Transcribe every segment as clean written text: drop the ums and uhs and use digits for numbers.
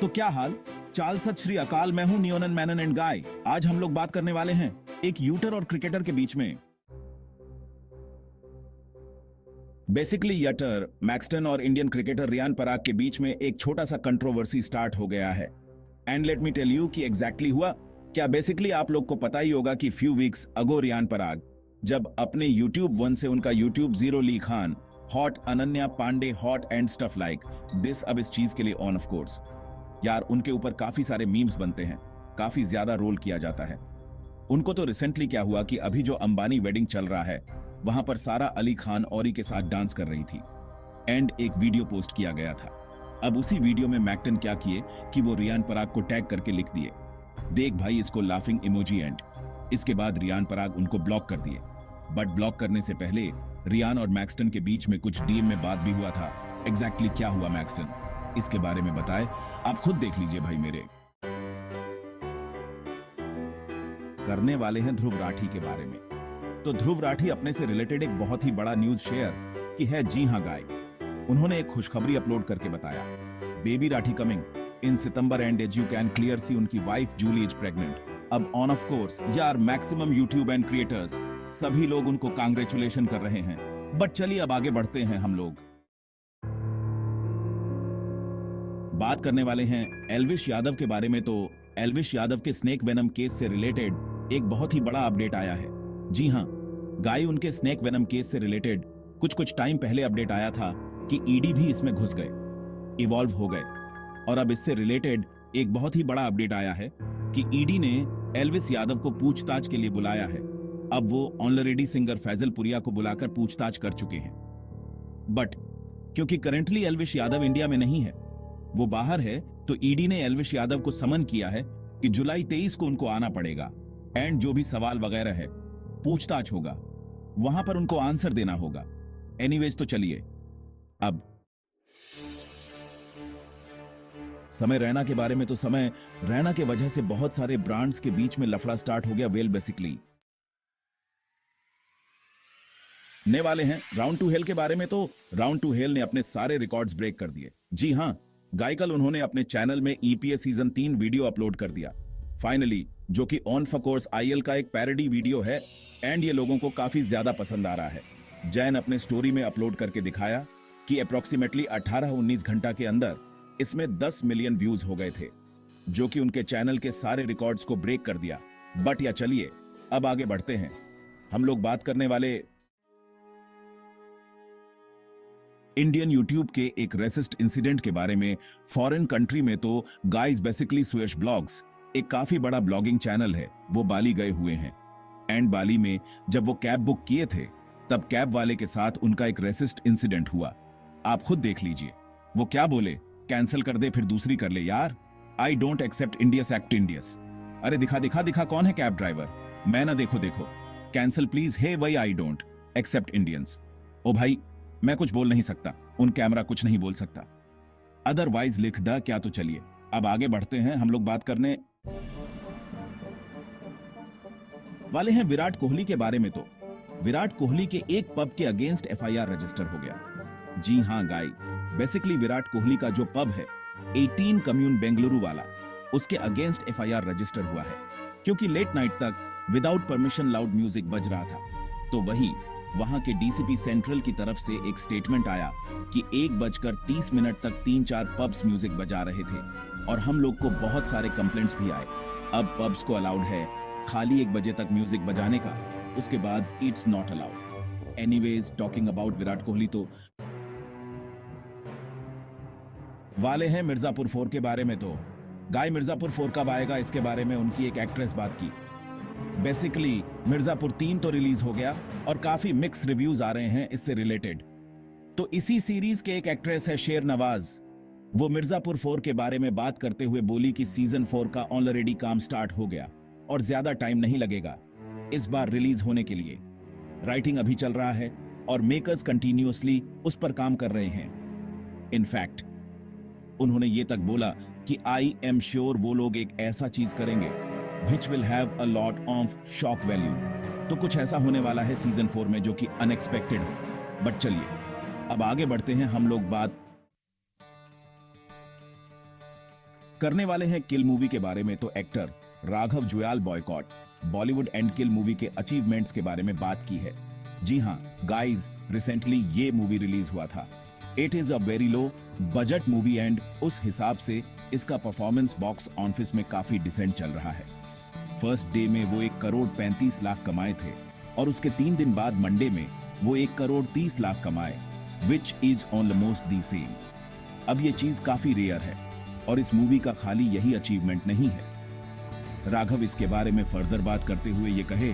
तो क्या हाल चाल, सत श्री अकाल। मैं हूं नियोनन मैनन एंड गाय। आज हम लोग बात करने वाले हैं एक यूटर और क्रिकेटर के बीच में। बेसिकली यटर मैक्सटन और इंडियन क्रिकेटर रियान पराग के बीच में एक छोटा सा कंट्रोवर्सी स्टार्ट हो गया है। And let me tell you कि एग्जैक्टली हुआ क्या। बेसिकली आप लोग को पता ही होगा कि few weeks ago Riyan Parag जब अपने YouTube 1 से उनका YouTube 0 ली Khan hot, Ananya Panday hot and stuff like this अब इस चीज के लिए ऑन ऑफ कोर्स यार उनके ऊपर काफी सारे मीम्स बनते हैं, काफी ज्यादा रोल किया जाता है। उनको तो रिसेंटली क्या हुआ कि अभी जो अंबानी वेडिंग चल रहा है वहां पर सारा अली खान औरी के साथ डांस कर रही थी एंड एक वीडियो पोस्ट किया गया था। अब उसी वीडियो में मैक्टन क्या किए कि वो रियान पराग को टैग करके लिख दिए, देख भाई इसको लाफिंग इमोजी एंड। इसके बाद रियान पराग उनको ब्लॉक कर दिए। बट ब्लॉक करने से पहले रियान और मैक्सटन के बीच में कुछ डीएम में बात भी हुआ था। एग्जैक्टली क्या हुआ मैक्सटन, इसके बारे में बताए, आप खुद देख लीजिए भाई मेरे। करने वाले हैं ध्रुव राठी के बारे में। तो ध्रुव राठी अपने से रिलेटेड एक बहुत ही बड़ा न्यूज शेयर की है। जी हां गाय, उन्होंने एक खुशखबरी अपलोड करके बताया, baby Rathee coming in September and as you can clear see उनकी वाइफ जूली इज प्रेग्नेंट। अब ऑन ऑफ कोर्स यार मैक्सिमम यूट्यूब एंड क्रिएटर्स सभी लोग उनको कांग्रेचुलेशन कर रहे हैं। बट चलिए अब आगे बढ़ते हैं। हम लोग बात करने वाले हैं एल्विश यादव के बारे में। तो एल्विश यादव के स्नेक वेनम केस से रिलेटेड एक बहुत ही बड़ा अपडेट आया है। जी हां गाय, उनके स्नेक वेनम केस से रिलेटेड कुछ टाइम पहले अपडेट आया था कि ईडी भी इसमें घुस गए, इवॉल्व हो गए। और अब इससे रिलेटेड एक बहुत ही बड़ा अपडेट आया है कि ईडी ने एल्विश यादव को पूछताछ के लिए बुलाया है। अब वो ऑलरेडी सिंगर फैजल पुरिया को बुलाकर पूछताछ कर चुके हैं। बट क्योंकि करंटली एल्विश यादव इंडिया में नहीं है, वो बाहर है, तो ईडी ने एल्विश यादव को समन किया है कि जुलाई 23 को उनको आना पड़ेगा एंड जो भी सवाल वगैरह है, पूछताछ होगा, वहां पर उनको आंसर देना होगा। एनीवेज तो चलिए अब समय रैना के बारे में। तो समय रैना के वजह से बहुत सारे ब्रांड्स के बीच में लफड़ा स्टार्ट हो गया। वेल बेसिकली ने वाले हैं राउंड टू हेल के बारे में। तो राउंड टू हेल ने अपने सारे रिकॉर्ड्स ब्रेक कर दिए। जी हां गाय, कल उन्होंने अपने चैनल में ईपीएस सीजन 3 वीडियो अपलोड कर दिया फाइनली, जो कि ऑन फॉर कोर्स आईएल का एक पैरोडी वीडियो है एंड ये लोगों को काफी ज्यादा पसंद आ रहा है। जैन अपने स्टोरी में अपलोड करके दिखाया कि अप्रोक्सीमेटली 18-19 घंटा के अंदर इसमें 10 मिलियन व्यूज हो गए थे, जो कि उनके चैनल के सारे रिकॉर्ड्स को ब्रेक कर दिया। बट या चलिए अब आगे बढ़ते हैं। हम लोग बात करने वाले इंडियन यूट्यूब के एक रेसिस्ट इंसिडेंट के बारे में। फॉरेन कंट्री में तो गाइस बेसिकली सुयश ब्लॉग्स एक काफी बड़ा ब्लॉगिंग चैनल है, वो बाली गए हुए हैं एंड बाली में जब वो कैब बुक किए थे तब कैब वाले के साथ उनका एक रेसिस्ट इंसिडेंट हुआ। आप खुद देख लीजिए। वो क्या बोले, कैंसिल कर दे फिर दूसरी कर ले यार, I don't accept Indians act Indians. अरे दिखा दिखा दिखा कौन है कैब ड्राइवर, मैं ना देखो कैंसिल प्लीज, हे वही आई डोंट एक्सेप्ट इंडियंस। ओ भाई मैं कुछ बोल नहीं सकता, उन कैमरा कुछ नहीं बोल सकता, अदरवाइज लिख द क्या। तो चलिए अब आगे बढ़ते हैं। हम लोग बात करने वाले हैं विराट कोहली के बारे में। तो विराट कोहली के एक पब के अगेंस्ट एफआईआर रजिस्टर हो गया। जी हां गाय, बेसिकली विराट कोहली का जो पब है 18 कम्यून बेंगलुरु वाला, उसके अगेंस्ट एफआईआर रजिस्टर हुआ है क्योंकि लेट नाइट तक विदाउट परमिशन लाउड म्यूजिक बज रहा था। तो वही वहां के डीसीपी सेंट्रल की तरफ से एक स्टेटमेंट आया कि 1:30 तक 3-4 पब्स म्यूजिक बजा रहे थे और हम लोग को बहुत सारे कंप्लेंट्स भी आए। अब पब्स को अलाउड है खाली 1 बजे तक म्यूजिक बजाने का, उसके बाद it's not allowed. Anyways talking about Virat Kohli, तो वाले हैं मिर्जापुर 4 के बारे में। तो गाय मिर्जापुर 4 कब आएगा, इसके बारे में उनकी एक एक्ट्रेस बात की। बेसिकली मिर्जापुर 3 तो रिलीज हो गया और काफी मिक्स रिव्यूज आ रहे हैं इससे रिलेटेड। तो इसी सीरीज के एक एक्ट्रेस है शेर नवाज, वो मिर्जापुर 4 के बारे में बात करते हुए बोली कि सीजन 4 का ऑलरेडी काम स्टार्ट हो गया और ज्यादा टाइम नहीं लगेगा इस बार रिलीज होने के लिए। राइटिंग अभी चल रहा है और मेकर्स कंटिन्यूअसली उस पर काम कर रहे हैं। इनफैक्ट उन्होंने ये तक बोला कि आई एम श्योर वो लोग एक ऐसा चीज करेंगे which will have a lot of shock value। तो कुछ ऐसा होने वाला है सीजन 4 में जो कि अनएक्सपेक्टेड हो। बट चलिए अब आगे बढ़ते हैं। हम लोग बात करने वाले हैं किल मूवी के बारे में, तो actor Raghav Juyal boycott Bollywood and kill movie के अचीवमेंट्स के बारे में बात की है। जी हाँ गाइज, रिसेंटली ये मूवी रिलीज हुआ था। It is a very low budget movie and उस हिसाब से इसका परफॉर्मेंस बॉक्स ऑफिस में काफी डिसेंट चल रहा है। फर्स्ट डे में वो 1,35,00,000 कमाए थे और उसके 3 दिन बाद मंडे में वो 1,30,00,000 कमाए, which is almost the same. अब ये चीज काफी रेयर है और इस मूवी का खाली यही अचीवमेंट नहीं है। राघव इसके बारे में फर्दर बात करते हुए ये कहे,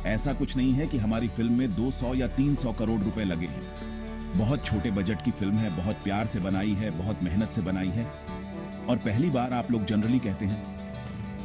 ऐसा कुछ नहीं है कि हमारी फिल्म में 200 या 300 करोड़ रुपए लगे हैं। बहुत छोटे बजट की फिल्म है, बहुत प्यार से बनाई है, बहुत मेहनत से बनाई है। और पहली बार आप लोग जनरली कहते हैं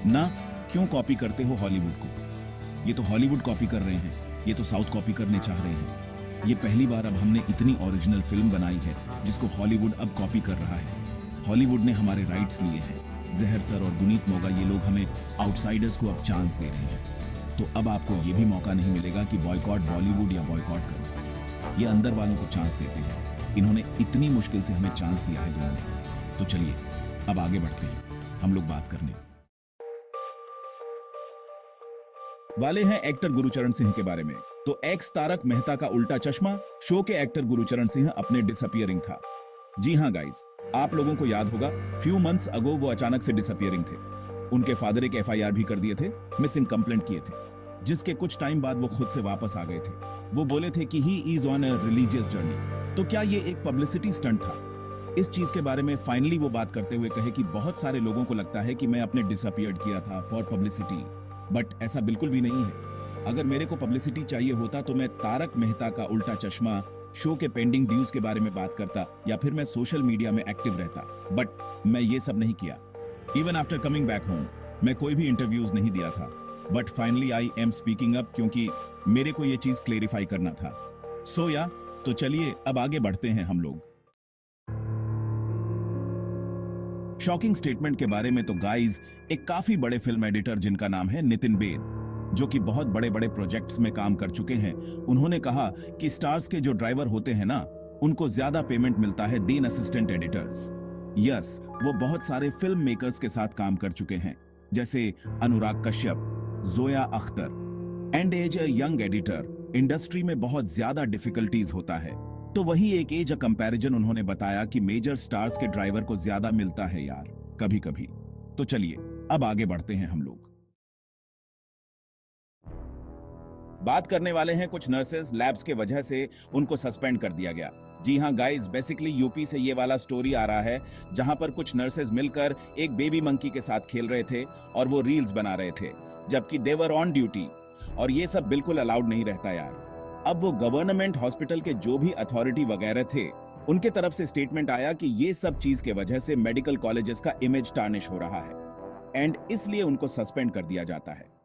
ना, क्यों कॉपी करते हो हॉलीवुड को? ये तो हॉलीवुड कॉपी कर रहे हैं, ये तो साउथ कॉपी करने चाह रहे हैं। ये पहली बार अब हमने इतनी ओरिजिनल फिल्म बनाई है जिसको हॉलीवुड अब कॉपी कर रहा है। हॉलीवुड ने हमारे राइट्स लिए हैं। जहर सर और गुनीत मोगा ये लोग हमें आउटसाइडर्स को अब चांस दे रहे हैं। तो अब आपको ये भी मौका नहीं मिलेगा कि बॉयकॉट बॉलीवुड या बॉयकॉट करो। ये अंदर वालों को चांस देते हैं। इन्होंने इतनी मुश्किल से हमें चांस दिया है दोनों। तो चलिए अब आगे बढ़ते हैं हम लोग बात करने वाले हैं एक्टर गुरुचरण सिंह के बारे में। तो एक्स तारक मेहता का उल्टा चश्मा शो के एक्टर गुरुचरण सिंह अपने डिसअपियरिंग था। जी हाँ गाइस, आप लोगों को याद होगा फ्यू मंथ्स अगो वो अचानक से डिसअपियरिंग थे। उनके फादर एक FIR भी कर दिए थे, मिसिंग कंप्लेंट किए थे, जिसके कुछ टाइम बाद वो खुद से वापस आ गए थे। वो बोले थे कि he is on a religious journey. तो क्या ये एक पब्लिसिटी स्टंट था? इस चीज के बारे में फाइनली वो बात करते हुए कहे कि बहुत सारे लोगों को लगता है कि मैं अपने डिसअपियर्ड किया था फॉर पब्लिसिटी, बट ऐसा बिल्कुल भी नहीं है। अगर मेरे को पब्लिसिटी चाहिए होता तो मैं तारक मेहता का उल्टा चश्मा शो के पेंडिंग ड्यूज के बारे में बात करता या फिर मैं सोशल मीडिया में एक्टिव रहता, बट मैं ये सब नहीं किया। Even after coming back home मैं कोई भी इंटरव्यूज नहीं दिया था, but finally I am speaking up क्योंकि मेरे को ये चीज क्लेरिफाई करना था। सो या तो चलिए अब आगे बढ़ते हैं हम लोग। शॉकिंग स्टेटमेंट के बारे में तो गाइज, एक काफी बड़े फिल्म एडिटर जिनका नाम है नितिन बेद, जो कि बहुत बड़े बड़े प्रोजेक्ट्स में काम कर चुके हैं, उन्होंने कहा कि स्टार्स के जो ड्राइवर होते हैं ना, उनको ज्यादा पेमेंट मिलता है देन असिस्टेंट एडिटर्स। यस, वो बहुत सारे फिल्म मेकर्स के साथ काम कर चुके हैं, जैसे Anurag Kashyap, Zoya Akhtar. And as a young editor industry में बहुत ज्यादा डिफिकल्टीज होता है। तो वही एक एज कंपैरिजन उन्होंने बताया कि मेजर स्टार्स के ड्राइवर को ज्यादा मिलता है यार, कभी कभी। तो चलिए अब आगे बढ़ते हैं हम लोग। बात करने वाले हैं कुछ नर्सेज लैब्स के वजह से उनको सस्पेंड कर दिया गया। जी हाँ गाइज, बेसिकली यूपी से ये वाला स्टोरी आ रहा है जहां पर कुछ नर्सेज मिलकर एक बेबी मंकी के साथ खेल रहे थे और वो रील्स बना रहे थे, जबकि दे वर ऑन ड्यूटी। और ये सब बिल्कुल अलाउड नहीं रहता यार। अब वो गवर्नमेंट हॉस्पिटल के जो भी अथॉरिटी वगैरह थे, उनके तरफ से स्टेटमेंट आया कि ये सब चीज के वजह से मेडिकल कॉलेजेस का इमेज टार्निश हो रहा है एंड इसलिए उनको सस्पेंड कर दिया जाता है।